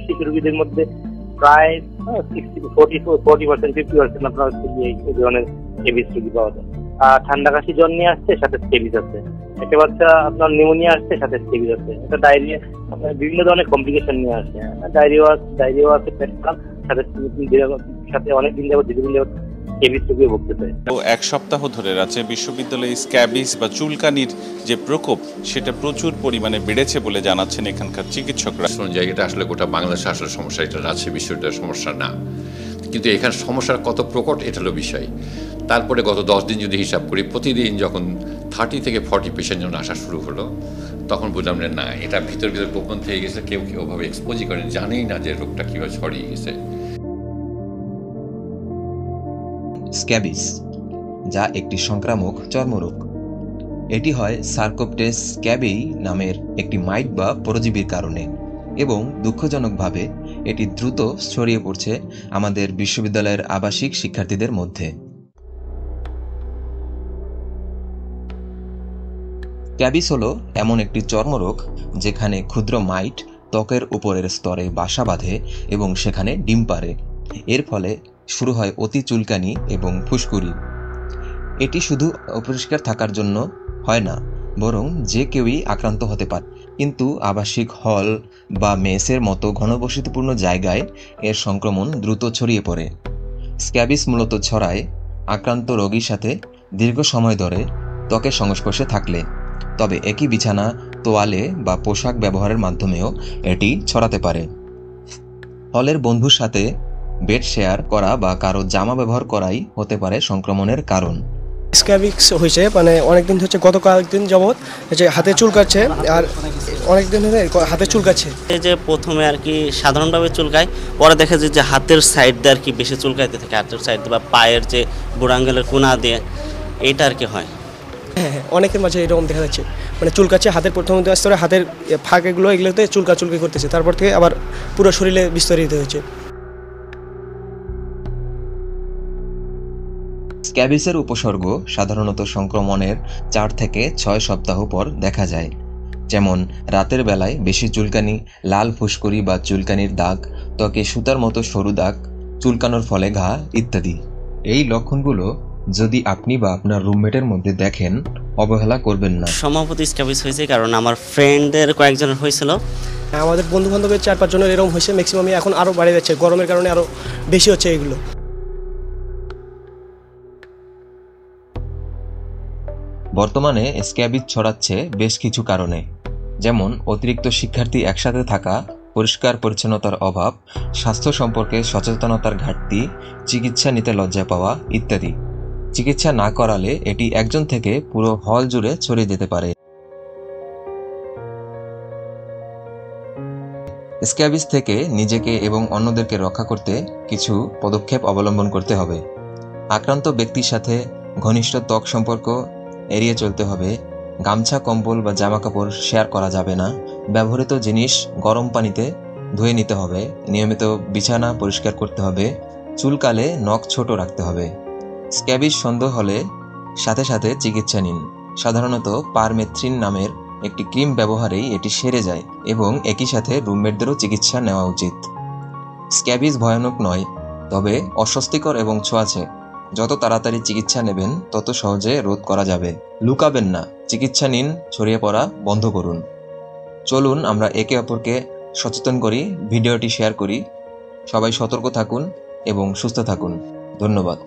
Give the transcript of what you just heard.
শিশু রোগীদের মধ্যে প্রায় 40% 50% আপনার এই ধরনের স্ক্যাবিস রোগী পাওয়া যায়। ঠান্ডা কাশি জ্বর নিয়ে আসছে, সাথে স্ক্যাবিস আছে। একটা বাচ্চা আপনার নিউমোনিয়া আসছে, সাথে স্ক্যাবিস আছে। একটা ডায়রিয়া, বিভিন্ন ধরনের কমপ্লিকেশন নিয়ে আসে। ডায়রিয়া আছে, পেট খারাপ, সাথে অনেক দিন যাবত দীর্ঘদিন যাবত স্ক্যাবিস রোগে ভুগতেছে। এক সপ্তাহ ধরে রাজ্যে বিশ্ববিদ্যালয়ে স্ক্যাবিস বা চুলকানির যে প্রকোপ সেটা প্রচুর পরিমাণে বেড়েছে বলে জানাচ্ছেন এখানকার চিকিৎসকরা। জায়গাটা আসলে গোটা বাংলাদেশে আসলে সমস্যা, এটা রাজশাহী বিশ্ববিদ্যালয়ের সমস্যা না, কিন্তু এখানে সমস্যার কত প্রকট এটা হলো বিষয়। তারপরে গত 10 দিন যদি হিসাব করি, প্রতিদিন যখন 30 থেকে 40 পেশেন্ট যখন আসা শুরু হলো, তখন বুঝলাম যে না, এটা ভিতর গোপন থেকে গেছে, কেউ ওভাবে এক্সপোজই করেন, জানেই না যে রোগটা কীভাবে ছড়িয়ে গেছে। স্ক্যাবিস, যা একটি সংক্রামক চর্মরোগ। এটি হয় সার্কোপ্টেস স্ক্যাবেই নামের একটি মাইট বা পরজীবীর কারণে, এবং দুঃখজনকভাবে এটি দ্রুত ছড়িয়ে পড়ছে আমাদের বিশ্ববিদ্যালয়ের আবাসিক শিক্ষার্থীদের মধ্যে। স্ক্যাবিস হলো এমন একটি চর্মরোগ যেখানে ক্ষুদ্র মাইট ত্বকের উপরের স্তরে বাসা বাঁধে এবং সেখানে ডিম পাড়ে। এর ফলে শুরু হয় অতি চুলকানি এবং ফুসকুড়ি। এটি শুধু অপরিষ্কার থাকার জন্য হয় না, বরং যে কেউই আক্রান্ত হতে পারে। কিন্তু আবাসিক হল বা মেসের মতো ঘনবসতিপূর্ণ জায়গায় এর সংক্রমণ দ্রুত ছড়িয়ে পড়ে। স্ক্যাবিস মূলত ছড়ায় আক্রান্ত রোগীর সাথে দীর্ঘ সময় ধরে ত্বকের সংস্পর্শে থাকলে, তবে একই বিছানা, তোয়ালে বা পোশাক ব্যবহারের মাধ্যমেও এটি ছড়াতে পারে। হলের বন্ধুর সাথে বেড শেয়ার করা বা কারো জামা ব্যবহার করাই হতে পারে সংক্রমণের কারণ। স্ক্যাবিস হয়েছে মানে অনেকদিন হচ্ছে, গত কয়েকদিন যাবৎ হচ্ছে হাতে চুলকাচ্ছে, আর অনেকদিন ধরে হাতে চুলকাচ্ছে। এই যে প্রথমে আর কি সাধারণভাবে চুলকায়, পরে দেখা যায় যে হাতের সাইড দিয়ে আর কি বেশি চুলকাইতে থাকে, হাতের সাইড বা পায়ের যে বুড়াঙ্গেলের কোনা দিয়ে, এটা আর কি হয়। হ্যাঁ, অনেকের মাঝে এরকম দেখা যাচ্ছে, মানে চুলকাচ্ছে হাতের প্রথম স্তরে, হাতের ফাঁক এগুলোতে চুলকাচুলকি করতেছে, তারপর থেকে আবার পুরো শরীরে বিস্তারিত হয়েছে। স্ক্যাবিসের উপসর্গ সাধারণত সংক্রমণের 4 থেকে 6 সপ্তাহ পর দেখা যায়, যেমন রাতের বেলায় বেশি চুলকানি, লাল ফুসকুড়ি বা চুলকানির দাগ, ত্বকে সুতার মতো সরু দাগ, চুলকানোর ফলে ঘা ইত্যাদি। এই লক্ষণগুলো যদি আপনি বা আপনার রুমমেটের মধ্যে দেখেন, অবহেলা করবেন না। সম্ভবত স্ক্যাবিস হয়েছে, কারণ আমার ফ্রেন্ডদের কয়েকজনের হয়েছিল। আমাদের বন্ধু বান্ধবের 4-5 জনের এরকম হয়েছে, ম্যাক্সিমামই এখন আরও বাড়ে যাচ্ছে, গরমের কারণে আরও বেশি হচ্ছে এগুলো। বর্তমানে স্ক্যাবিস ছড়াচ্ছে বেশ কিছু কারণে, যেমন অতিরিক্ত শিক্ষার্থী একসাথে থাকা, পরিষ্কার পরিচ্ছন্নতার অভাব, স্বাস্থ্য সম্পর্কে সচেতনতার ঘাটতি, চিকিৎসা নিতে লজ্জা পাওয়া ইত্যাদি। চিকিৎসা না করালে এটি একজন থেকে পুরো হল জুড়ে ছড়িয়ে যেতে পারে। স্ক্যাবিস থেকে নিজেকে এবং অন্যদেরকে রক্ষা করতে কিছু পদক্ষেপ অবলম্বন করতে হবে। আক্রান্ত ব্যক্তির সাথে ঘনিষ্ঠ ত্বক সম্পর্ক এড়িয়ে চলতে হবে। গামছা, কম্বল বা জামাকাপড় শেয়ার করা যাবে না। ব্যবহৃত জিনিস গরম পানিতে ধুয়ে নিতে হবে। নিয়মিত বিছানা পরিষ্কার করতে হবে। চুলকালে নখ ছোট রাখতে হবে। স্ক্যাবিস সন্দেহ হলে সাথে সাথে চিকিৎসা নিন। সাধারণত পারমেথ্রিন নামের একটি ক্রিম ব্যবহারেই এটি সেরে যায়, এবং একই সাথে রুমমেটদেরও চিকিৎসা নেওয়া উচিত। স্ক্যাবিস ভয়ানক নয়, তবে অস্বস্তিকর এবং ছোঁয়াচে। যত তাড়াতাড়ি চিকিৎসা নেবেন তত সহজে রোধ করা যাবে। লুকাবেন না, চিকিৎসা নিন, ছড়িয়ে পড়া বন্ধ করুন। চলুন আমরা একে অপরকে সচেতন করি, ভিডিওটি শেয়ার করি। সবাই সতর্ক থাকুন এবং সুস্থ থাকুন। ধন্যবাদ।